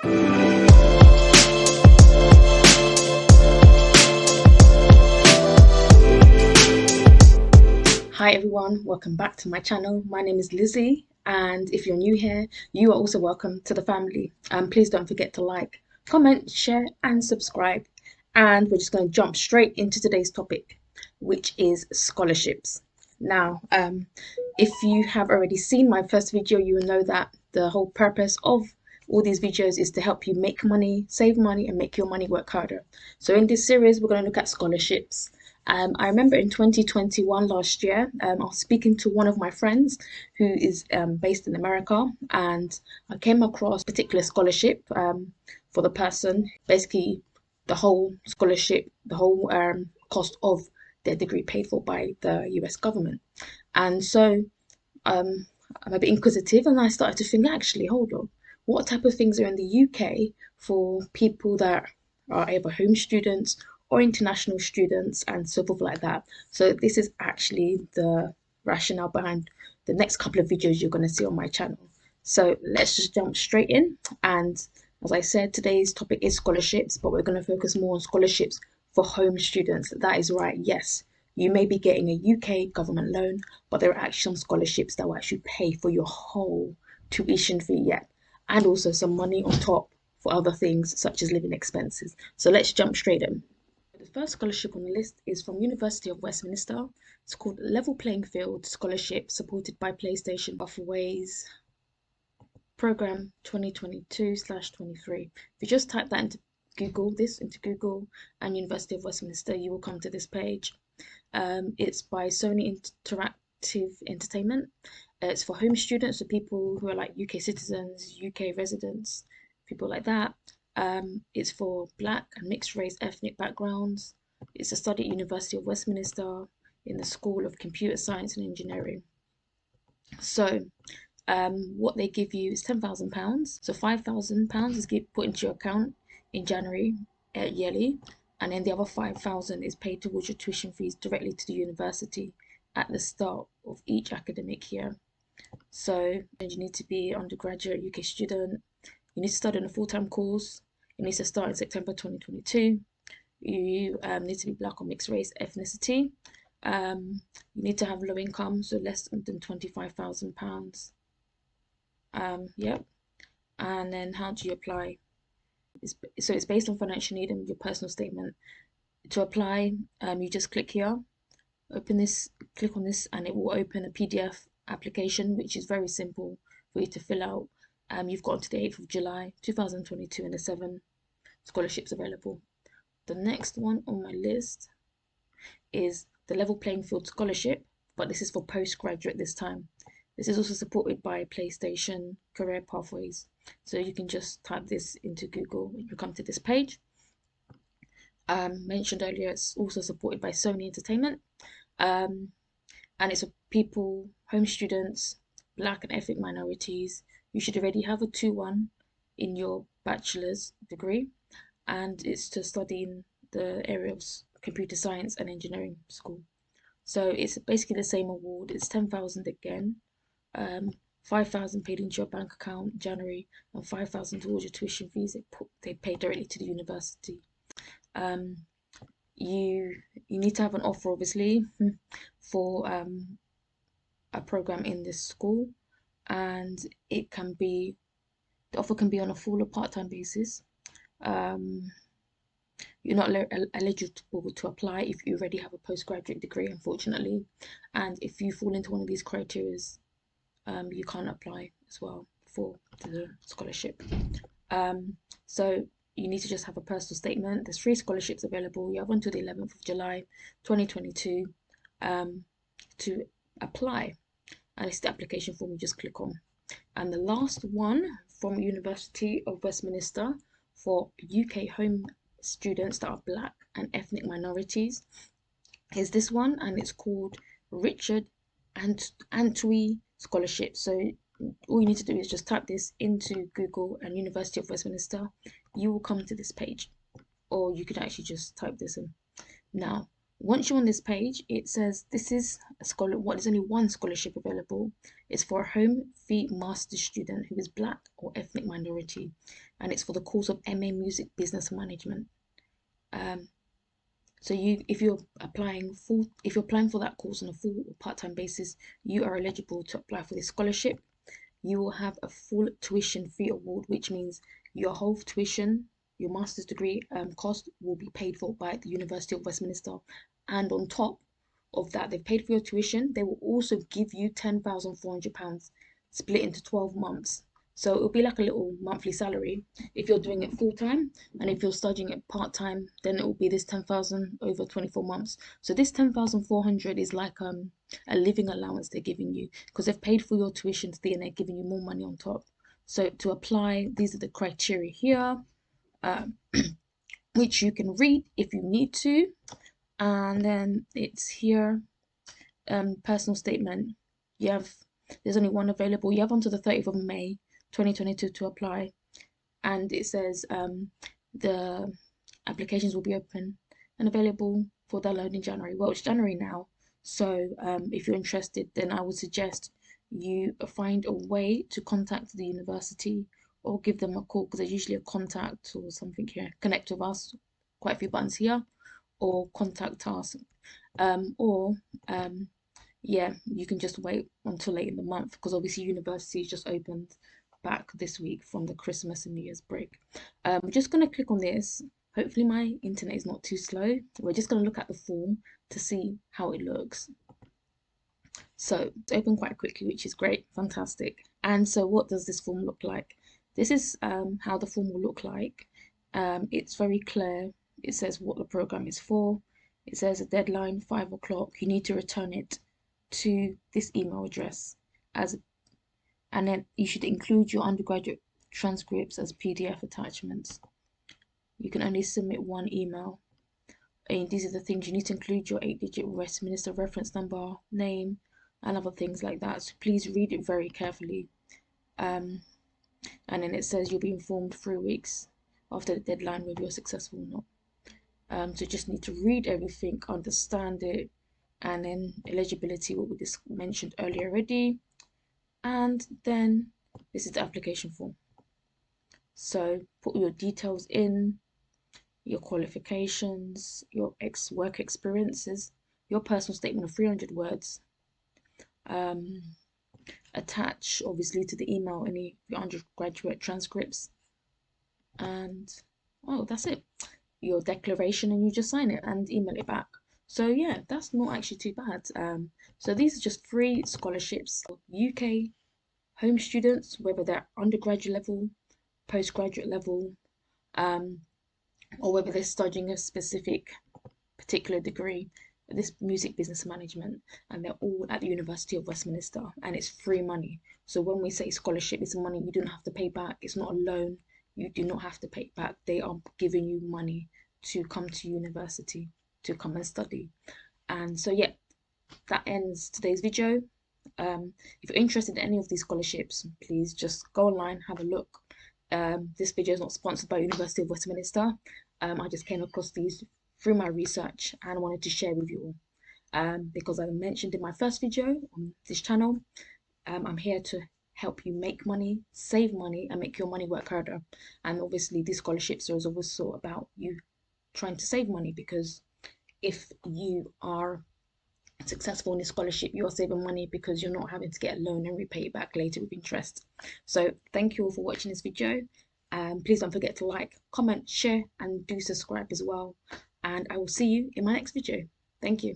Hi everyone, welcome back to my channel. My name is Lizzy, and if you're new here, you are also welcome to the family. Please don't forget to like, comment, share and subscribe. And we're just going to jump straight into today's topic, which is scholarships. Now, if you have already seen my first video, you will know that the whole purpose of all these videos is to help you make money, save money and make your money work harder. So in this series, we're going to look at scholarships. I remember in 2021 last year, I was speaking to one of my friends who is based in America, and I came across a particular scholarship for the person. Basically, the whole scholarship, the whole cost of their degree paid for by the US government. And so I'm a bit inquisitive, and I started to think, actually, hold on, what type of things are in the UK for people that are either home students or international students and so forth like that. So this is actually the rationale behind the next couple of videos you're going to see on my channel. So let's just jump straight in. And as I said, today's topic is scholarships, but we're going to focus more on scholarships for home students. That is right, yes. You may be getting a UK government loan, but there are actually some scholarships that will actually pay for your whole tuition fee, yeah, and also some money on top for other things such as living expenses. So let's jump straight in. The first scholarship on the list is from University of Westminster. It's called Level Playing Field Scholarship, supported by PlayStation Bufferways Program 2022/23. If you just type that into Google and University of Westminster, you will come to this page. It's by Sony Interactive Entertainment. It's for home students, so people who are like UK citizens, UK residents, people like that. It's for Black and mixed race ethnic backgrounds. It's a study at University of Westminster in the School of Computer Science and Engineering. So what they give you is £10,000. So £5,000 is put into your account in January yearly, and then the other £5,000 is paid towards your tuition fees directly to the university at the start of each academic year. So you need to be undergraduate UK student. You need to study on a full-time course. It needs to start in September 2022. You need to be Black or mixed race ethnicity. You need to have low income, so less than £25,000. Yep. And then how do you apply? So it's based on financial need and your personal statement. To apply, you just click here, open this, click on this, and it will open a PDF application, which is very simple for you to fill out. You've got until the 8th of July 2022, and there's 7 scholarships available. The next one on my list is the Level Playing Field Scholarship, but this is for postgraduate this time. This is also supported by PlayStation Career Pathways. So you can just type this into Google and you come to this page. Mentioned earlier, it's also supported by Sony Entertainment. And it's for people, home students, Black and ethnic minorities. You should already have a 2-1 in your bachelor's degree, and it's to study in the area of computer science and engineering school. So it's basically the same award. It's 10,000 again, 5,000 paid into your bank account in January, and 5,000 towards your tuition fees. They pay directly to the university. You need to have an offer, obviously, for a program in this school, and the offer can be on a full or part-time basis. You're not eligible to apply if you already have a postgraduate degree, unfortunately, and if you fall into one of these criteria, you can't apply as well for the scholarship. So you need to just have a personal statement. There's 3 scholarships available. You have until the 11th of July 2022 to apply, and it's the application form you just click on. And the last one from University of Westminster for UK home students that are Black and ethnic minorities is this one, and it's called Richard Antwi Scholarship. So all you need to do is just type this into Google and University of Westminster. You will come to this page, or you could actually just type this in. Now, Once you're on this page, it says this is a scholar. What there's only one scholarship available. It's for a home fee master's student who is Black or ethnic minority, and it's for the course of MA Music Business Management. Um, so if you're applying for that course on a full or part-time basis, you are eligible to apply for this scholarship. You will have a full tuition fee award, which means your whole tuition, your master's degree cost will be paid for by the University of Westminster. And on top of that, they've paid for your tuition. They will also give you £10,400 split into 12 months. So it'll be like a little monthly salary if you're doing it full time, and if you're studying it part time, then it will be this 10,000 over 24 months. So this 10,400 is like a living allowance they're giving you because they've paid for your tuition fee and they're giving you more money on top. So to apply, these are the criteria here, um, which you can read if you need to. And then it's here, personal statement. There's only one available. You have until the 30th of May 2022 to apply. And it says the applications will be open and available for download in January. Well, it's January now, so if you're interested, then I would suggest you find a way to contact the university or give them a call, because there's usually a contact or something here. Connect with us, quite a few buttons here, or contact us, or yeah, you can just wait until late in the month, because obviously universities just opened back this week from the Christmas and New Year's break. I'm just going to click on this. Hopefully my internet is not too slow. We're just going to look at the form to see how it looks. So it's open quite quickly, which is great, fantastic. And so what does this form look like? This is how the form will look like. It's very clear. It says what the program is for. It says a deadline, 5 o'clock. You need to return it to this email address and then you should include your undergraduate transcripts as PDF attachments. You can only submit one email. And these are the things you need to include: your 8-digit Westminster reference number, name, and other things like that. So please read it very carefully. And then it says you'll be informed 3 weeks after the deadline whether you're successful or not. So just need to read everything, understand it, and then eligibility, what we just mentioned earlier already. And then this is the application form. So put your details in, your qualifications, your work experiences, your personal statement of 300 words. Attach obviously to the email any of your undergraduate transcripts, and oh, that's it. Your declaration, and you just sign it and email it back. So yeah, that's not actually too bad. So these are just free scholarships for UK home students, whether they're undergraduate level, postgraduate level, or whether they're studying a specific particular degree, this music business management, and they're all at the University of Westminster, and it's free money. So when we say scholarship, it's money you don't have to pay back. It's not a loan. You do not have to pay back. They are giving you money to come to university, to come and study. And so yeah, that ends today's video. If you're interested in any of these scholarships, please just go online, have a look. This video is not sponsored by University of Westminster. I just came across these through my research and wanted to share with you all. Because I mentioned in my first video on this channel, I'm here to help you make money, save money, and make your money work harder. And obviously these scholarships are also about you trying to save money, because if you are successful in this scholarship, you are saving money because you're not having to get a loan and repay it back later with interest. So thank you all for watching this video. Please don't forget to like, comment, share, and do subscribe as well. And I will see you in my next video. Thank you.